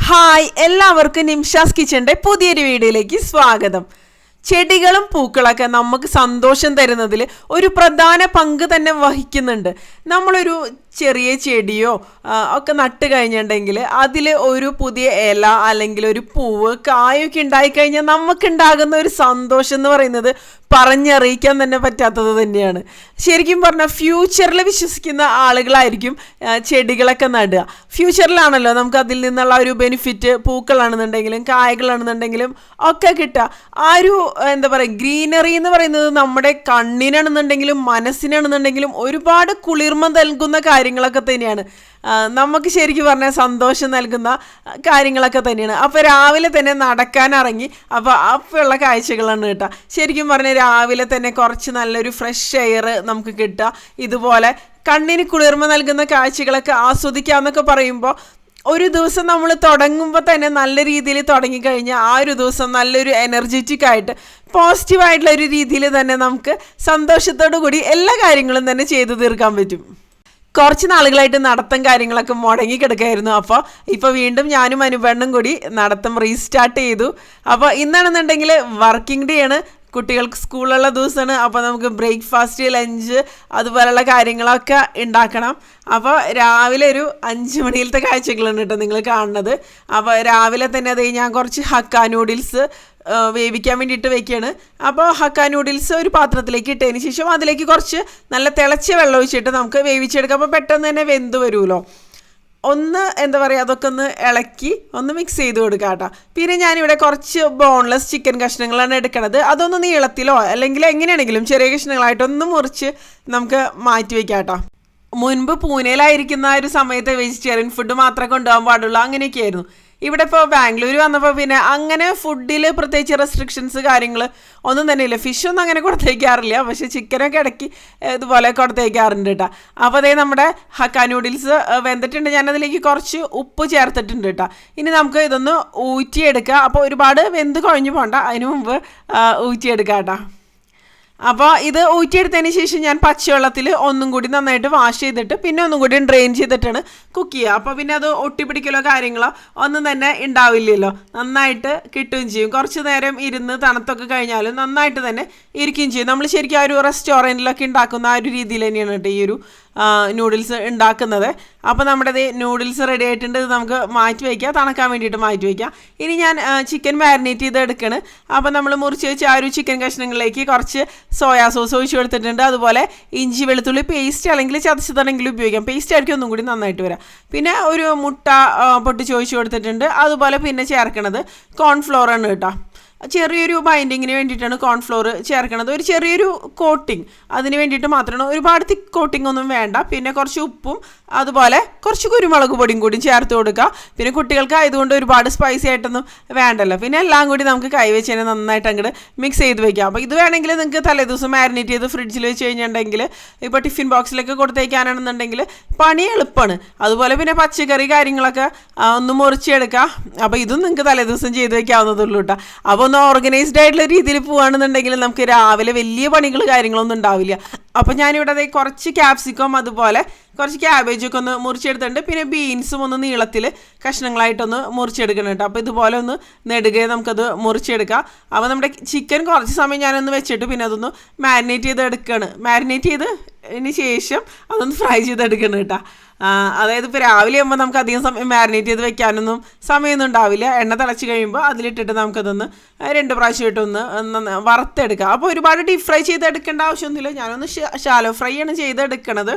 Hi, എല്ലാവർക്കും നിംഷാസ് കിച്ചൻ്റെ പുതിയൊരു വീഡിയോയിലേക്ക് സ്വാഗതം. ചെടികളും പൂക്കളൊക്കെ നമുക്ക് സന്തോഷം തരുന്നതിൽ ഒരു പ്രധാന പങ്ക് തന്നെ വഹിക്കുന്നുണ്ട്. നമ്മളൊരു ചെറിയ ചെടിയോ ഒക്കെ നട്ട് കഴിഞ്ഞിട്ടുണ്ടെങ്കിൽ അതിൽ ഒരു പുതിയ ഇല അല്ലെങ്കിൽ ഒരു പൂവ് കായൊക്കെ ഉണ്ടായിക്കഴിഞ്ഞാൽ നമുക്കുണ്ടാകുന്ന ഒരു സന്തോഷം എന്ന് പറയുന്നത് പറഞ്ഞറിയിക്കാൻ തന്നെ പറ്റാത്തത് തന്നെയാണ്. ശരിക്കും പറഞ്ഞാൽ ഫ്യൂച്ചറിൽ വിശ്വസിക്കുന്ന ആളുകളായിരിക്കും ചെടികളൊക്കെ നടുക. ഫ്യൂച്ചറിലാണല്ലോ നമുക്ക് അതിൽ നിന്നുള്ള ഒരു ബെനിഫിറ്റ് പൂക്കളാണെന്നുണ്ടെങ്കിലും കായകളാണെന്നുണ്ടെങ്കിലും ഒക്കെ കിട്ടുക. ആ ഒരു എന്താ പറയുക, ഗ്രീനറി എന്ന് പറയുന്നത് നമ്മുടെ കണ്ണിനാണെന്നുണ്ടെങ്കിലും മനസ്സിനാണെന്നുണ്ടെങ്കിലും ഒരുപാട് കുളിർമ നൽകുന്ന കാര്യങ്ങളൊക്കെ തന്നെയാണ്. നമുക്ക് ശരിക്കും പറഞ്ഞാൽ സന്തോഷം നൽകുന്ന കാര്യങ്ങളൊക്കെ തന്നെയാണ്. അപ്പോൾ രാവിലെ തന്നെ നടക്കാനിറങ്ങി അപ്പോഴുള്ള കാഴ്ചകളാണ് കേട്ടോ. ശരിക്കും പറഞ്ഞാൽ രാവിലെ തന്നെ കുറച്ച് നല്ലൊരു ഫ്രഷ് എയർ നമുക്ക് കിട്ടുക, ഇതുപോലെ കണ്ണിന് കുളിർമ നൽകുന്ന കാഴ്ചകളൊക്കെ ആസ്വദിക്കാമെന്നൊക്കെ പറയുമ്പോൾ ഒരു ദിവസം നമ്മൾ തുടങ്ങുമ്പോൾ തന്നെ നല്ല രീതിയിൽ തുടങ്ങിക്കഴിഞ്ഞാൽ ആ ഒരു ദിവസം നല്ലൊരു എനർജറ്റിക് ആയിട്ട് പോസിറ്റീവായിട്ടുള്ള ഒരു രീതിയിൽ തന്നെ നമുക്ക് സന്തോഷത്തോടു കൂടി എല്ലാ കാര്യങ്ങളും തന്നെ ചെയ്തു തീർക്കാൻ പറ്റും. കുറച്ച് നാളുകളായിട്ട് നടത്തം കാര്യങ്ങളൊക്കെ മുടങ്ങിക്കിടക്കായിരുന്നു. അപ്പോൾ ഇപ്പോൾ വീണ്ടും ഞാനും അനുപെണ്ണും കൂടി നടത്തം റീസ്റ്റാർട്ട് ചെയ്തു. അപ്പോൾ ഇന്നാണെന്നുണ്ടെങ്കിൽ വർക്കിംഗ് ഡേ ആണ്, കുട്ടികൾക്ക് സ്കൂളുള്ള ദിവസമാണ്. അപ്പോൾ നമുക്ക് ബ്രേക്ക്ഫാസ്റ്റ്, ലഞ്ച് അതുപോലെയുള്ള കാര്യങ്ങളൊക്കെ ഉണ്ടാക്കണം. അപ്പോൾ രാവിലെ ഒരു 5 മണിയിലത്തെ കാഴ്ചകളാണ് കേട്ടോ നിങ്ങൾ കാണുന്നത്. അപ്പോൾ രാവിലെ തന്നെ അത് ഞാൻ കുറച്ച് ഹക്ക നൂഡിൽസ് വേവിക്കാൻ വേണ്ടിയിട്ട് വെക്കുകയാണ്. അപ്പോൾ ഹക്ക നൂഡിൽസ് ഒരു പാത്രത്തിലേക്ക് ഇട്ടതിന് ശേഷം അതിലേക്ക് കുറച്ച് നല്ല തിളച്ച വെള്ളം ഒഴിച്ചിട്ട് നമുക്ക് വേവിച്ചെടുക്കാം. അപ്പോൾ പെട്ടെന്ന് തന്നെ വെന്ത് വരുമല്ലോ. ഒന്ന് എന്താ പറയുക, അതൊക്കെ ഒന്ന് ഇളക്കി ഒന്ന് മിക്സ് ചെയ്ത് കൊടുക്കുക കേട്ടോ. പിന്നെ ഞാനിവിടെ കുറച്ച് ബോൺലെസ് ചിക്കൻ കഷ്ണങ്ങളാണ് എടുക്കണത്. അതൊന്ന് നീളത്തിലോ അല്ലെങ്കിൽ എങ്ങനെയാണെങ്കിലും ചെറിയ കഷ്ണങ്ങളായിട്ടൊന്ന് മുറിച്ച് നമുക്ക് മാറ്റി വയ്ക്കാം കേട്ടോ. മുൻപ് പൂനെയിലായിരിക്കുന്ന ഒരു സമയത്ത് വെജിറ്റേറിയൻ ഫുഡ് മാത്രമേ കൊണ്ടുപോകാൻ പാടുള്ളൂ, അങ്ങനെയൊക്കെയായിരുന്നു. ഇവിടെ ഇപ്പോൾ ബാംഗ്ലൂർ വന്നപ്പോൾ പിന്നെ അങ്ങനെ ഫുഡിൽ പ്രത്യേകിച്ച് റെസ്ട്രിക്ഷൻസ് കാര്യങ്ങൾ ഒന്നും തന്നെ ഇല്ല. ഫിഷൊന്നും അങ്ങനെ കൊടുത്തേക്കാറില്ല, പക്ഷേ ചിക്കനൊക്കെ ഇടയ്ക്ക് ഇതുപോലെ കൊടുത്തേക്കാറുണ്ട് കേട്ടോ. അപ്പോൾ അതേ നമ്മുടെ ഹക്ക നൂഡിൽസ് വെന്തിട്ടുണ്ട്. ഞാനതിലേക്ക് കുറച്ച് ഉപ്പ് ചേർത്തിട്ടുണ്ട് കേട്ടോ. ഇനി നമുക്ക് ഇതൊന്ന് ഊറ്റിയെടുക്കുക. അപ്പോൾ ഒരുപാട് വെന്ത് കുഴഞ്ഞു പോകണ്ട, അതിന് മുമ്പ് ഊറ്റിയെടുക്കാം കേട്ടോ. അപ്പോൾ ഇത് ഊറ്റിയെടുത്തതിന് ശേഷം ഞാൻ പച്ചവെള്ളത്തിൽ ഒന്നും കൂടി നന്നായിട്ട് വാഷ് ചെയ്തിട്ട് പിന്നെ ഒന്നും കൂടി ഡ്രെയിൻ ചെയ്തിട്ടാണ് കുക്ക് ചെയ്യുക. അപ്പോൾ പിന്നെ അത് ഒട്ടിപ്പിടിക്കലോ കാര്യങ്ങളോ ഒന്നും തന്നെ ഉണ്ടാവില്ലല്ലോ, നന്നായിട്ട് കിട്ടുകയും ചെയ്യും. കുറച്ച് നേരം ഇരുന്ന് തണുത്തൊക്കെ കഴിഞ്ഞാലും നന്നായിട്ട് തന്നെ ഇരിക്കുകയും ചെയ്യും. നമ്മൾ ശരിക്കും ആ ഒരു റെസ്റ്റോറൻറ്റിലൊക്കെ ഉണ്ടാക്കുന്ന ആ ഒരു രീതിയിൽ തന്നെയാണ് കേട്ടോ ഈ ഒരു നൂഡിൽസ് ഉണ്ടാക്കുന്നത്. അപ്പോൾ നമ്മുടെ നൂഡിൽസ് റെഡി ആയിട്ടുണ്ട്. ഇത് നമുക്ക് മാറ്റി വയ്ക്കാം, തണുക്കാൻ വേണ്ടിയിട്ട് മാറ്റി വയ്ക്കാം. ഇനി ഞാൻ ചിക്കൻ മാരിനേറ്റ് ചെയ്ത് എടുക്കുകയാണ്. അപ്പോൾ നമ്മൾ മുറിച്ച് വെച്ച് ആ ഒരു ചിക്കൻ കഷ്ണങ്ങളിലേക്ക് കുറച്ച് സോയാ സോസ് ഒഴിച്ച് കൊടുത്തിട്ടുണ്ട്. അതുപോലെ ഇഞ്ചി വെളുത്തുള്ളി പേസ്റ്റ് അല്ലെങ്കിൽ ചതച്ചതാണെങ്കിലും ഉപയോഗിക്കാം, പേസ്റ്റ് ആയിരിക്കും ഒന്നും കൂടി നന്നായിട്ട് വരാം. പിന്നെ ഒരു മുട്ട പൊട്ടിച്ച് ഒഴിച്ച് കൊടുത്തിട്ടുണ്ട്. അതുപോലെ പിന്നെ ചേർക്കണത് കോൺഫ്ലോർ ആണ് കേട്ടോ. ചെറിയൊരു ബൈൻഡിങ്ങിന് വേണ്ടിയിട്ടാണ് കോൺഫ്ലോർ ചേർക്കണത്, ഒരു ചെറിയൊരു കോട്ടിങ് അതിന് വേണ്ടിയിട്ട് മാത്രമാണ്. ഒരുപാട് തിക്ക് കോട്ടിംഗ് ഒന്നും വേണ്ട. പിന്നെ കുറച്ച് ഉപ്പും അതുപോലെ കുറച്ച് കുരുമുളക് പൊടിയും കൂടി ചേർത്ത് കൊടുക്കുക. പിന്നെ കുട്ടികൾക്ക് ആയതുകൊണ്ട് ഒരുപാട് സ്പൈസി ആയിട്ടൊന്നും വേണ്ടല്ലോ. പിന്നെ എല്ലാം കൂടി നമുക്ക് കൈവച്ച് തന്നെ നന്നായിട്ട് അങ്ങോട്ട് മിക്സ് ചെയ്ത് വെക്കാം. അപ്പോൾ ഇത് വേണമെങ്കിൽ നിങ്ങൾക്ക് തലേദിവസം മാരിനേറ്റ് ചെയ്ത് ഫ്രിഡ്ജിൽ വെച്ച് കഴിഞ്ഞിട്ടുണ്ടെങ്കിൽ ഇപ്പോൾ ടിഫിൻ ബോക്സിലൊക്കെ കൊടുത്തേക്കാനാണെന്നുണ്ടെങ്കിൽ പണി എളുപ്പമാണ്. അതുപോലെ പിന്നെ പച്ചക്കറി കാര്യങ്ങളൊക്കെ ഒന്ന് മുറിച്ചെടുക്കുക. അപ്പോൾ ഇതും നിങ്ങൾക്ക് തലേദിവസം ചെയ്ത് വെക്കാവുന്നതുള്ളൂ കേട്ടോ. അപ്പോൾ ഒന്ന് ഓർഗനൈസ്ഡ് ആയിട്ടുള്ള രീതിയിൽ പോവുകയാണെന്നുണ്ടെങ്കിൽ നമുക്ക് രാവിലെ വലിയ പണികൾ കാര്യങ്ങളൊന്നും ഉണ്ടാവില്ല. അപ്പോൾ ഞാനിവിടെ കുറച്ച് ക്യാപ്സിക്കം അതുപോലെ കുറച്ച് ക്യാബേജൊക്കെ ഒന്ന് മുറിച്ചെടുത്തിട്ടുണ്ട്. പിന്നെ ബീൻസും ഒന്ന് നീളത്തിൽ കഷ്ണങ്ങളായിട്ടൊന്ന് മുറിച്ചെടുക്കണം കേട്ടോ. അപ്പോൾ ഇതുപോലെ ഒന്ന് നെടുകയെ നമുക്കത് മുറിച്ചെടുക്കാം. അപ്പോൾ നമ്മുടെ ചിക്കൻ കുറച്ച് സമയം ഞാനൊന്ന് വെച്ചിട്ട് പിന്നെ അതൊന്ന് മാരിനേറ്റ് ചെയ്ത് എടുക്കുകയാണ്. മാരിനേറ്റ് ചെയ്തതിന് ശേഷം അതൊന്ന് ഫ്രൈ ചെയ്തെടുക്കണം കേട്ടോ. അതായത് ഇപ്പോൾ രാവിലെ ആകുമ്പോൾ നമുക്ക് അധികം സമയം മാരിനേറ്റ് ചെയ്ത് വെക്കാനൊന്നും സമയമൊന്നും ഉണ്ടാവില്ല. എണ്ണ തിളച്ച് കഴിയുമ്പോൾ അതിലിട്ടിട്ട് നമുക്കതൊന്ന് 2 പ്രാവശ്യമായിട്ടൊന്ന് വറുത്തെടുക്കുക. അപ്പോൾ ഒരുപാട് ഡീപ് ഫ്രൈ ചെയ്തെടുക്കേണ്ട ആവശ്യമൊന്നുമില്ല. ഞാനൊന്ന് ഷാലോ ഫ്രൈ ആണ് ചെയ്തെടുക്കണത്.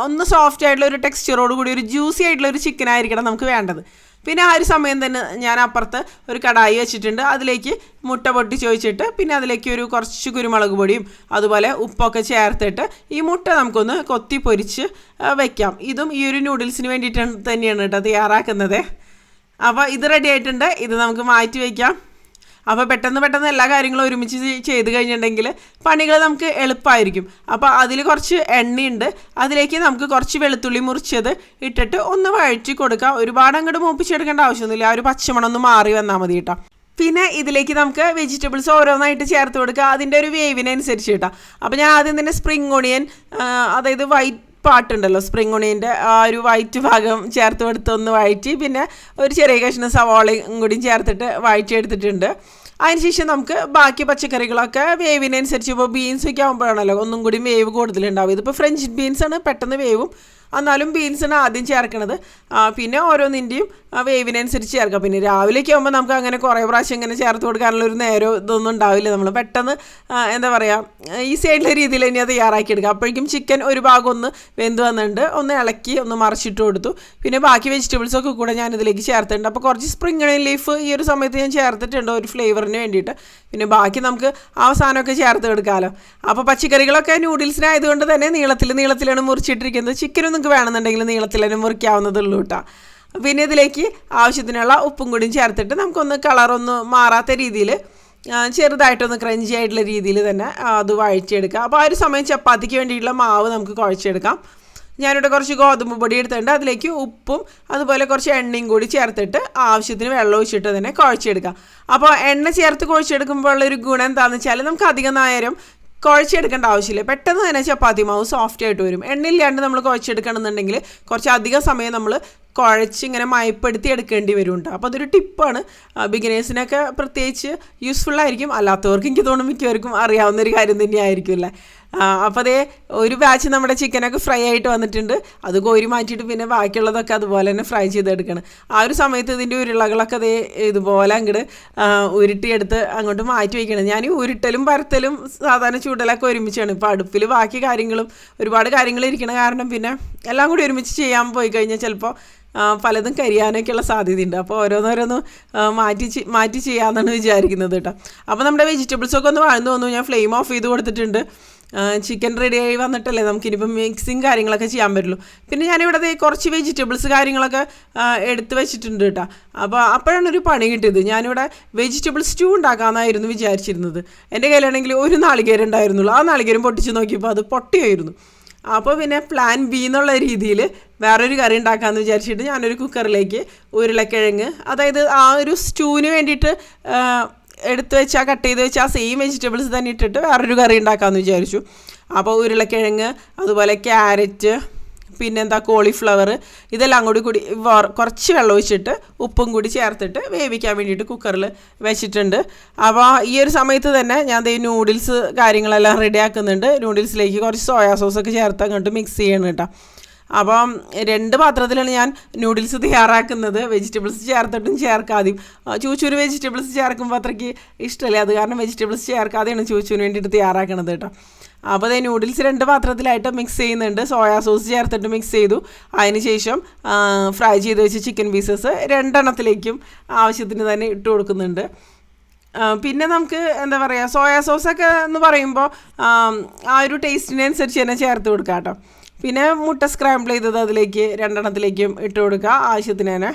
ഒന്ന് സോഫ്റ്റ് ആയിട്ടുള്ള ഒരു ടെക്സ്ചറോട് കൂടി ഒരു ജ്യൂസി ആയിട്ടുള്ള ഒരു ചിക്കൻ ആയിരിക്കണം നമുക്ക് വേണ്ടത്. പിന്നെ ആ ഒരു സമയം തന്നെ ഞാൻ അപ്പുറത്ത് ഒരു കടായി വെച്ചിട്ടുണ്ട്. അതിലേക്ക് മുട്ട പൊട്ടിച്ച് ഒഴിച്ചിട്ട് പിന്നെ അതിലേക്ക് ഒരു കുറച്ച് കുരുമുളക് പൊടിയും അതുപോലെ ഉപ്പൊക്കെ ചേർത്തിട്ട് ഈ മുട്ട നമുക്കൊന്ന് കൊത്തി പൊരിച്ച് വെക്കാം. ഇതും ഈ ഒരു നൂഡിൽസിന് വേണ്ടിയിട്ട് തന്നെയാണ് കേട്ടോ തയ്യാറാക്കുന്നത്. അപ്പോൾ ഇത് റെഡി ആയിട്ടുണ്ട്. ഇത് നമുക്ക് മാറ്റി വയ്ക്കാം. അപ്പോൾ പെട്ടെന്ന് എല്ലാ കാര്യങ്ങളും ഒരുമിച്ച് ചെയ്ത് കഴിഞ്ഞിട്ടുണ്ടെങ്കിൽ പണികൾ നമുക്ക് എളുപ്പമായിരിക്കും. അപ്പോൾ അതിൽ കുറച്ച് എണ്ണയുണ്ട്, അതിലേക്ക് നമുക്ക് കുറച്ച് വെളുത്തുള്ളി മുറിച്ചത് ഇട്ടിട്ട് ഒന്ന് വഴറ്റി കൊടുക്കുക. ഒരുപാട് അങ്ങോട്ട് മൂപ്പിച്ചെടുക്കേണ്ട ആവശ്യമൊന്നുമില്ല, ആ ഒരു പച്ചമണം ഒന്ന് മാറി വന്നാൽ മതി കേട്ടോ. പിന്നെ ഇതിലേക്ക് നമുക്ക് വെജിറ്റബിൾസ് ഓരോന്നായിട്ട് ചേർത്ത് കൊടുക്കുക, അതിൻ്റെ ഒരു വേവിനനുസരിച്ച് കേട്ടോ. അപ്പോൾ ഞാൻ ആദ്യം തന്നെ സ്പ്രിംഗ് ഓണിയൻ, അതായത് വൈറ്റ് പാട്ടുണ്ടല്ലോ സ്പ്രിംഗ് ഒണിയൻ്റെ ആ ഒരു വൈറ്റ് ഭാഗം ചേർത്ത് കൊടുത്ത് ഒന്ന് വഴറ്റി പിന്നെ ഒരു ചെറിയ കഷ്ണം സവാളയും കൂടി ചേർത്തിട്ട് വഴറ്റിയെടുത്തിട്ടുണ്ട്. അതിനുശേഷം നമുക്ക് ബാക്കി പച്ചക്കറികളൊക്കെ വേവിനനുസരിച്ച് ഇപ്പോൾ ബീൻസൊക്കെ ആകുമ്പോഴാണല്ലോ ഒന്നും കൂടി വേവ് കൂടുതലുണ്ടാവും. ഇതിപ്പോൾ ഫ്രഞ്ച് ബീൻസാണ്, പെട്ടെന്ന് വേവും, എന്നാലും ബീൻസാണ് ആദ്യം ചേർക്കണത്. പിന്നെ ഓരോന്നിൻ്റെയും വേവിനനുസരിച്ച് ചേർക്കാം. പിന്നെ രാവിലേക്ക് ആകുമ്പോൾ നമുക്ക് അങ്ങനെ കുറേ പ്രാവശ്യം ഇങ്ങനെ ചേർത്ത് കൊടുക്കാനുള്ള ഒരു നേരം ഇതൊന്നും ഉണ്ടാവില്ല. നമ്മൾ പെട്ടെന്ന് എന്താ പറയുക ഈസി ആയിട്ടുള്ള രീതിയിൽ തന്നെ അത് തയ്യാറാക്കിയെടുക്കുക. അപ്പോഴേക്കും ചിക്കൻ ഒരു ഭാഗം ഒന്ന് വെന്ത് വന്നിട്ടുണ്ട്, ഒന്ന് ഇളക്കി ഒന്ന് മറിച്ചിട്ട് കൊടുത്തു. പിന്നെ ബാക്കി വെജിറ്റബിൾസൊക്കെ കൂടെ ഞാനിതിലേക്ക് ചേർത്തിട്ടുണ്ട്. അപ്പോൾ കുറച്ച് സ്പ്രിംഗ് ഒണിയൻ ലീഫ് ഈ ഒരു സമയത്ത് ഞാൻ ചേർത്തിട്ടുണ്ട് ഒരു ഫ്ലേവറിന് വേണ്ടിയിട്ട്. പിന്നെ ബാക്കി നമുക്ക് അവസാനമൊക്കെ ചേർത്ത് എടുക്കാമല്ലോ. അപ്പോൾ പച്ചക്കറികളൊക്കെ നൂഡിൽസിനായതുകൊണ്ട് തന്നെ നീളത്തിലാണ് മുറിച്ചിട്ടിരിക്കുന്നത്. ചിക്കനും നിങ്ങൾക്ക് വേണമെന്നുണ്ടെങ്കിൽ നീളത്തിൽ തന്നെ മുറിക്കാവുന്നതുള്ളൂ കേട്ടോ. പിന്നെ ഇതിലേക്ക് ആവശ്യത്തിനുള്ള ഉപ്പും കൂടിയും ചേർത്തിട്ട് നമുക്കൊന്ന് കളറൊന്ന് മാറാത്ത രീതിയിൽ ചെറുതായിട്ടൊന്ന് ക്രഞ്ചി ആയിട്ടുള്ള രീതിയിൽ തന്നെ അത് വഴറ്റിയെടുക്കാം. അപ്പോൾ ആ ഒരു സമയം ചപ്പാത്തിക്ക് വേണ്ടിയിട്ടുള്ള മാവ് നമുക്ക് കുഴച്ചെടുക്കാം. ഞാനിവിടെ കുറച്ച് ഗോതമ്പ് പൊടി എടുത്തിട്ടുണ്ട്, അതിലേക്ക് ഉപ്പും അതുപോലെ കുറച്ച് എണ്ണയും കൂടി ചേർത്തിട്ട് ആവശ്യത്തിന് വെള്ളം ഒഴിച്ചിട്ട് തന്നെ കുഴച്ചെടുക്കാം. അപ്പോൾ എണ്ണ ചേർത്ത് കുഴച്ചെടുക്കുമ്പോൾ ഉള്ളൊരു ഗുണം എന്താണെന്ന് വെച്ചാൽ നമുക്ക് അധികം നേരം കുഴച്ചെടുക്കേണ്ട ആവശ്യമില്ല, പെട്ടെന്ന് തന്നെ ചപ്പാത്തി മാവ് സോഫ്റ്റ് ആയിട്ട് വരും. എണ്ണയില്ലാണ്ട് നമ്മൾ കുഴച്ചെടുക്കണമെന്നുണ്ടെങ്കിൽ കുറച്ച് അധികം സമയം നമ്മൾ കുഴച്ച് ഇങ്ങനെ മയപ്പെടുത്തി എടുക്കേണ്ടി വരുന്നുണ്ട്. അപ്പോൾ അതൊരു ടിപ്പാണ്, ബിഗിനേഴ്സിനൊക്കെ പ്രത്യേകിച്ച് യൂസ്ഫുൾ ആയിരിക്കും. അല്ലാത്തവർക്ക് എനിക്ക് തോന്നുന്നു മിക്കവർക്കും അറിയാവുന്നൊരു കാര്യം തന്നെയായിരിക്കും അല്ലേ. അപ്പോൾ അതേ ഒരു ബാച്ച് നമ്മുടെ ചിക്കനൊക്കെ ഫ്രൈ ആയിട്ട് വന്നിട്ടുണ്ട്. അത് കോരി മാറ്റിയിട്ട് പിന്നെ ബാക്കിയുള്ളതൊക്കെ അതുപോലെ തന്നെ ഫ്രൈ ചെയ്തെടുക്കണം. ആ ഒരു സമയത്ത് ഇതിൻ്റെ ഉരുളകളൊക്കെ അതേ ഇതുപോലെ അങ്ങോട്ട് ഉരുട്ടിയെടുത്ത് അങ്ങോട്ട് മാറ്റി വയ്ക്കണം. ഞാൻ ഉരുട്ടലും പരത്തലും സാധാരണ ചൂടലൊക്കെ ഒരുമിച്ചാണ്. ഇപ്പോൾ അടുപ്പിൽ ബാക്കി കാര്യങ്ങളും ഒരുപാട് കാര്യങ്ങൾ ഇരിക്കണ കാരണം പിന്നെ എല്ലാം കൂടി ഒരുമിച്ച് ചെയ്യാൻ പോയി കഴിഞ്ഞാൽ ചിലപ്പോൾ പലതും കരിയാനൊക്കെയുള്ള സാധ്യതയുണ്ട്. അപ്പോൾ ഓരോന്നോരോന്ന് മാറ്റി ചെയ്യാമെന്നാണ് വിചാരിക്കുന്നത് കേട്ടോ. അപ്പോൾ നമ്മുടെ വെജിറ്റബിൾസൊക്കെ ഒന്ന് വഴന്നു വന്നു. ഞാൻ ഫ്ലെയിം ഓഫ് ചെയ്ത് കൊടുത്തിട്ടുണ്ട്. ചിക്കൻ റെഡിയായി വന്നിട്ടല്ലേ നമുക്കിനിയിപ്പം മിക്സിങ് കാര്യങ്ങളൊക്കെ ചെയ്യാൻ പറ്റുള്ളൂ. പിന്നെ ഞാനിവിടെ കുറച്ച് വെജിറ്റബിൾസ് കാര്യങ്ങളൊക്കെ എടുത്ത് വെച്ചിട്ടുണ്ട് കേട്ടോ. അപ്പോൾ അപ്പോഴാണ് ഒരു പണി കിട്ടിയത്. ഞാനിവിടെ വെജിറ്റബിൾ സ്റ്റൂ ഉണ്ടാക്കാമെന്നായിരുന്നു വിചാരിച്ചിരുന്നത്. എൻ്റെ കയ്യിലാണെങ്കിൽ ഒരു നാളികേരം ഉണ്ടായിരുന്നുള്ളൂ. ആ നാളികേരം പൊട്ടിച്ച് നോക്കിയപ്പോൾ അത് പൊട്ടിയായിരുന്നു. അപ്പോൾ പിന്നെ പ്ലാൻ ബി എന്നുള്ള രീതിയിൽ വേറൊരു കറി ഉണ്ടാക്കാമെന്ന് വിചാരിച്ചിട്ട് ഞാനൊരു കുക്കറിലേക്ക് ഉരുളക്കിഴങ്ങ്, അതായത് ആ ഒരു സ്റ്റൂവിന് വേണ്ടിയിട്ട് എടുത്ത് വെച്ച് കട്ട് ചെയ്ത് വെച്ച് ആ സെയിം വെജിറ്റബിൾസ് തന്നെ ഇട്ടിട്ട് വേറൊരു കറി ഉണ്ടാക്കാമെന്ന് വിചാരിച്ചു. അപ്പോൾ ഉരുളക്കിഴങ്ങ്, അതുപോലെ ക്യാരറ്റ്, പിന്നെന്താ കോളിഫ്ലവർ, ഇതെല്ലാം കൂടി കുറച്ച് വെള്ളം ഒഴിച്ചിട്ട് ഉപ്പും കൂടി ചേർത്തിട്ട് വേവിക്കാൻ വേണ്ടിയിട്ട് കുക്കറിൽ വെച്ചിട്ടുണ്ട്. അപ്പോൾ ഈ ഒരു സമയത്ത് തന്നെ ഞാൻ നൂഡിൽസ് കാര്യങ്ങളെല്ലാം റെഡി ആക്കുന്നുണ്ട്. നൂഡിൽസിലേക്ക് കുറച്ച് സോയാ സോസൊക്കെ ചേർത്ത് അങ്ങോട്ട് മിക്സ് ചെയ്യണം കേട്ടോ. അപ്പം 2 പാത്രത്തിലാണ് ഞാൻ നൂഡിൽസ് തയ്യാറാക്കുന്നത്. വെജിറ്റബിൾസ് ചേർത്തിട്ടും ചേർക്കാതെയും. ചൂച്ചൂര് വെജിറ്റബിൾസ് ചേർക്കുമ്പോൾ അത്രയ്ക്ക് ഇഷ്ടമല്ലേ, അത് കാരണം വെജിറ്റബിൾസ് ചേർക്കാതെയാണ് ചൂച്ചൂന് വേണ്ടിയിട്ട് തയ്യാറാക്കണത് കേട്ടോ. അപ്പോൾ അതേ നൂഡിൽസ് 2 പാത്രത്തിലായിട്ട് മിക്സ് ചെയ്യുന്നുണ്ട്. സോയാ സോസ് ചേർത്തിട്ട് മിക്സ് ചെയ്തു. അതിന് ശേഷം ഫ്രൈ ചെയ്ത് വെച്ച് ചിക്കൻ പീസസ് 2 എണ്ണത്തിലേക്കും ആവശ്യത്തിന് തന്നെ ഇട്ട് കൊടുക്കുന്നുണ്ട്. പിന്നെ നമുക്ക് എന്താ പറയുക, സോയാ സോസൊക്കെ എന്ന് പറയുമ്പോൾ ആ ഒരു ടേസ്റ്റിനനുസരിച്ച് തന്നെ ചേർത്ത് കൊടുക്കാം കേട്ടോ. പിന്നെ മുട്ട സ്ക്രാമ്പിൾ ചെയ്തത് അതിലേക്ക് 2 എണ്ണത്തിലേക്കും ഇട്ട് കൊടുക്കുക ആവശ്യത്തിന് തന്നെ.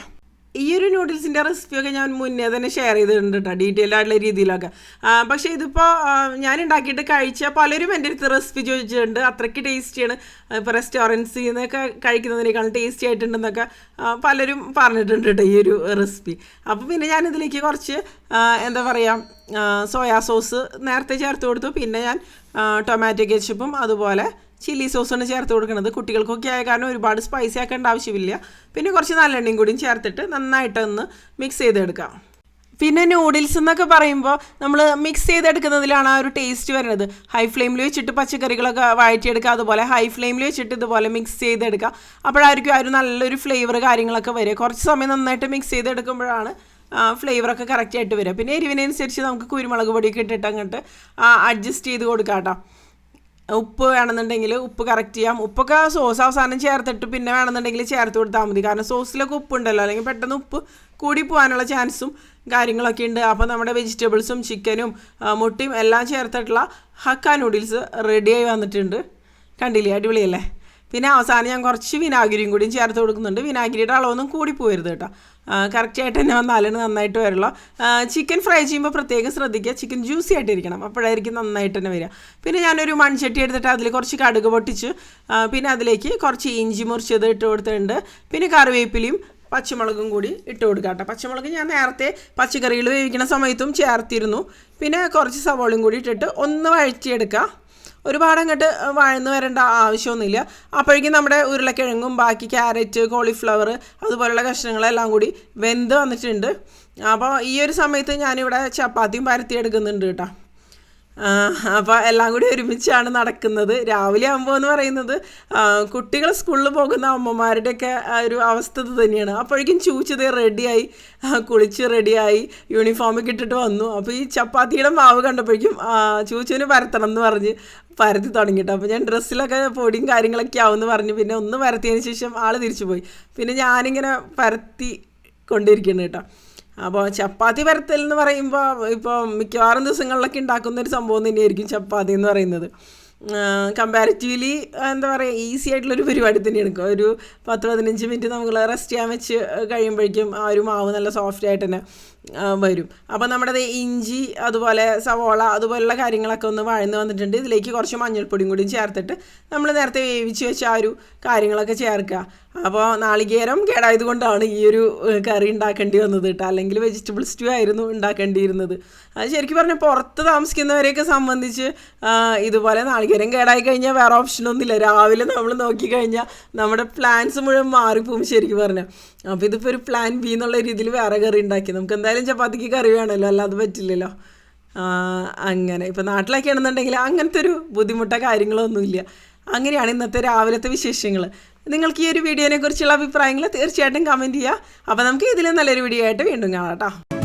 ഈ ഒരു നൂഡിൽസിൻ്റെ റെസിപ്പിയൊക്കെ ഞാൻ മുന്നേ തന്നെ ഷെയർ ചെയ്തിട്ടുണ്ട് കേട്ടോ, ഡീറ്റെയിൽ ആയിട്ടുള്ള രീതിയിലൊക്കെ. പക്ഷേ ഇതിപ്പോൾ ഞാൻ ഉണ്ടാക്കിയിട്ട് കഴിച്ച പലരും എൻ്റെ അടുത്ത് റെസിപ്പി ചോദിച്ചിട്ടുണ്ട്. അത്രയ്ക്ക് ടേസ്റ്റിയാണ്, ഇപ്പോൾ റെസ്റ്റോറൻറ്റ്സിൽ നിന്നൊക്കെ കഴിക്കുന്നതിനേക്കാളും ടേസ്റ്റി ആയിട്ടുണ്ടെന്നൊക്കെ പലരും പറഞ്ഞിട്ടുണ്ട് കേട്ടോ ഈ ഒരു റെസിപ്പി. അപ്പോൾ പിന്നെ ഞാനിതിലേക്ക് കുറച്ച് എന്താ പറയുക സോയാ സോസ് നേരത്തെ ചേർത്ത് കൊടുത്തു. പിന്നെ ഞാൻ ടൊമാറ്റോ കെച്ചപ്പും അതുപോലെ ചില്ലി സോസാണ് ചേർത്ത് കൊടുക്കുന്നത്. കുട്ടികൾക്കൊക്കെ ആയ കാരണം ഒരുപാട് സ്പൈസി ആക്കേണ്ട ആവശ്യമില്ല. പിന്നെ കുറച്ച് നല്ലെണ്ണയും കൂടിയും ചേർത്തിട്ട് നന്നായിട്ടൊന്ന് മിക്സ് ചെയ്തെടുക്കാം. പിന്നെ നൂഡിൽസ് എന്നൊക്കെ പറയുമ്പോൾ നമ്മൾ മിക്സ് ചെയ്തെടുക്കുന്നതിലാണ് ആ ഒരു ടേസ്റ്റ് വരുന്നത്. ഹൈ ഫ്ലെയിമിൽ വെച്ചിട്ട് പച്ചക്കറികളൊക്കെ വഴറ്റിയെടുക്കുക, അതുപോലെ ഹൈ ഫ്ലെയിമിൽ വെച്ചിട്ട് ഇതുപോലെ മിക്സ് ചെയ്തെടുക്കുക. അപ്പോഴായിരിക്കും ആ ഒരു നല്ലൊരു ഫ്ലേവർ കാര്യങ്ങളൊക്കെ വരിക. കുറച്ച് സമയം നന്നായിട്ട് മിക്സ് ചെയ്തെടുക്കുമ്പോഴാണ് ഫ്ലേവറൊക്കെ കറക്റ്റായിട്ട് വരിക. പിന്നെ എരിവിനനുസരിച്ച് നമുക്ക് കുരുമുളക് പൊടിയൊക്കെ ഇട്ടിട്ട് അങ്ങോട്ട് അഡ്ജസ്റ്റ് ചെയ്ത് കൊടുക്കാം കേട്ടോ. ഉപ്പ് വേണമെന്നുണ്ടെങ്കിൽ ഉപ്പ് കറക്റ്റ് ചെയ്യാം. ഉപ്പൊക്കെ സോസ് അവസാനം ചേർത്തിട്ട് പിന്നെ വേണമെന്നുണ്ടെങ്കിൽ ചേർത്ത് കൊടുത്താൽ മതി. കാരണം സോസിലൊക്കെ ഉപ്പുണ്ടല്ലോ, അല്ലെങ്കിൽ പെട്ടെന്ന് ഉപ്പ് കൂടി പോകാനുള്ള ചാൻസും കാര്യങ്ങളൊക്കെ ഉണ്ട്. അപ്പോൾ നമ്മുടെ വെജിറ്റബിൾസും ചിക്കനും മുട്ടയും എല്ലാം ചേർത്തിട്ടുള്ള ഹക്ക നൂഡിൽസ് റെഡിയായി വന്നിട്ടുണ്ട്. കണ്ടില്ലേ, അടിപൊളിയല്ലേ. പിന്നെ അവസാനം ഞാൻ കുറച്ച് വിനാഗിരിയും കൂടിയും ചേർത്ത് കൊടുക്കുന്നുണ്ട്. വിനാഗിരിയുടെ അളവൊന്നും കൂടി പോകരുത് കേട്ടോ, കറക്റ്റായിട്ട് തന്നെ വന്നാലും നന്നായിട്ട് വരുള്ളൂ. ചിക്കൻ ഫ്രൈ ചെയ്യുമ്പോൾ പ്രത്യേകം ശ്രദ്ധിക്കുക, ചിക്കൻ ജ്യൂസി ആയിട്ടിരിക്കണം, അപ്പോഴായിരിക്കും നന്നായിട്ട് തന്നെ വരിക. പിന്നെ ഞാനൊരു മൺചട്ടി എടുത്തിട്ട് അതിൽ കുറച്ച് കടുക് പൊട്ടിച്ച് പിന്നെ അതിലേക്ക് കുറച്ച് ഇഞ്ചി മുറിച്ചത് ഇട്ട് കൊടുത്തിട്ടുണ്ട്. പിന്നെ കറിവേപ്പിലയും പച്ചമുളകും കൂടി ഇട്ട് കൊടുക്കാം കേട്ടോ. പച്ചമുളക് ഞാൻ നേരത്തെ പച്ചക്കറികൾ വേവിക്കുന്ന സമയത്തും ചേർത്തിരുന്നു. പിന്നെ കുറച്ച് സവോളയും കൂടി ഇട്ടിട്ട് ഒന്ന് വഴറ്റിയെടുക്കുക. ഒരുപാട് അങ്ങോട്ട് വഴന്ന് വരേണ്ട ആവശ്യമൊന്നുമില്ല. അപ്പോഴേക്കും നമ്മുടെ ഉരുളക്കിഴങ്ങും ബാക്കി ക്യാരറ്റ്, കോളിഫ്ലവർ അതുപോലുള്ള കഷ്ണങ്ങളെല്ലാം കൂടി വെന്ത് വന്നിട്ടുണ്ട്. അപ്പോൾ ഈ ഒരു സമയത്ത് ഞാനിവിടെ ചപ്പാത്തിയും പരത്തിയെടുക്കുന്നുണ്ട് കേട്ടോ. അപ്പോൾ എല്ലാം കൂടി ഒരുമിച്ചാണ് നടക്കുന്നത്. രാവിലെ ആകുമ്പോൾ എന്ന് പറയുന്നത് കുട്ടികൾ സ്കൂളിൽ പോകുന്ന അമ്മമാരുടെയൊക്കെ ഒരു അവസ്ഥ ഇത് തന്നെയാണ്. അപ്പോഴേക്കും ചൂച്ചത് റെഡിയായി, കുളിച്ച് റെഡിയായി, യൂണിഫോമൊക്കെ ഇട്ടിട്ട് വന്നു. അപ്പോൾ ഈ ചപ്പാത്തിയുടെ മാവ് കണ്ടപ്പോഴേക്കും ചൂച്ചുവിന് പരത്തണം എന്ന് പറഞ്ഞ് പരത്തി തുടങ്ങിയിട്ട്. അപ്പോൾ ഞാൻ ഡ്രസ്സിലൊക്കെ പൊടിയും കാര്യങ്ങളൊക്കെ ആവുമെന്ന് പറഞ്ഞു. പിന്നെ ഒന്ന് പരത്തിയതിന് ശേഷം ആൾ തിരിച്ചു പോയി. പിന്നെ ഞാനിങ്ങനെ പരത്തി കൊണ്ടിരിക്കുന്നു കേട്ടോ. അപ്പോൾ ചപ്പാത്തി പരത്തൽ എന്ന് പറയുമ്പോൾ ഇപ്പോൾ മിക്കവാറും ദിവസങ്ങളിലൊക്കെ ഉണ്ടാക്കുന്നൊരു സംഭവം തന്നെയായിരിക്കും ചപ്പാത്തി എന്ന് പറയുന്നത്. കമ്പാരിറ്റീവ്ലി എന്താ പറയുക, ഈസി ആയിട്ടുള്ളൊരു പരിപാടി തന്നെയാണ്. ഒരു 10-15 മിനിറ്റ് നമ്മൾ റെസ്റ്റ് ചെയ്യാൻ വെച്ച് കഴിയുമ്പോഴേക്കും ആ ഒരു മാവ് നല്ല സോഫ്റ്റ് ആയിട്ട് തന്നെ വരും. അപ്പോൾ നമ്മുടെ ഇഞ്ചി അതുപോലെ സവോള അതുപോലുള്ള കാര്യങ്ങളൊക്കെ ഒന്ന് വഴന്ന് വന്നിട്ടുണ്ട്. ഇതിലേക്ക് കുറച്ച് മഞ്ഞൾപ്പൊടിയും കൂടി ചേർത്തിട്ട് നമ്മൾ നേരത്തെ വേവിച്ച് വെച്ച ആ ഒരു കാര്യങ്ങളൊക്കെ ചേർക്കുക. അപ്പോൾ നാളികേരം കേടായത് കൊണ്ടാണ് ഈ ഒരു കറി ഉണ്ടാക്കേണ്ടി വന്നത് കേട്ടോ. അല്ലെങ്കിൽ വെജിറ്റബിൾ സ്റ്റൂ ആയിരുന്നു ഉണ്ടാക്കേണ്ടിയിരുന്നത്. അത് ശരിക്കും പറഞ്ഞാൽ പുറത്ത് താമസിക്കുന്നവരെയൊക്കെ സംബന്ധിച്ച് ഇതുപോലെ നാളികേരം കേടായി കഴിഞ്ഞാൽ വേറെ ഓപ്ഷനൊന്നുമില്ല. രാവിലെ നമ്മൾ നോക്കിക്കഴിഞ്ഞാൽ നമ്മുടെ പ്ലാൻസ് മുഴുവൻ മാറിപ്പോകും ശരിക്കും പറഞ്ഞാൽ. അപ്പോൾ ഇതിപ്പോൾ ഒരു പ്ലാൻ ബി എന്നുള്ള രീതിയിൽ വേറെ കറി ഉണ്ടാക്കി. നമുക്ക് എന്തായാലും ചപ്പാത്തിക്ക് കറി വേണമല്ലോ, അല്ലാതെ പറ്റില്ലല്ലോ. അങ്ങനെ ഇപ്പോൾ നാട്ടിലൊക്കെ ആണെന്നുണ്ടെങ്കിൽ അങ്ങനത്തെ ഒരു ബുദ്ധിമുട്ടോ കാര്യങ്ങളൊന്നുമില്ല. അങ്ങനെയാണ് ഇന്നത്തെ രാവിലത്തെ വിശേഷങ്ങൾ. നിങ്ങൾക്ക് ഈ ഒരു വീഡിയോനെ കുറിച്ചുള്ള അഭിപ്രായങ്ങൾ തീർച്ചയായിട്ടും കമൻറ്റ് ചെയ്യുക. അപ്പോൾ നമുക്ക് ഇതിലും നല്ലൊരു വീഡിയോ ആയിട്ട് വീണ്ടും കാണാം കേട്ടോ.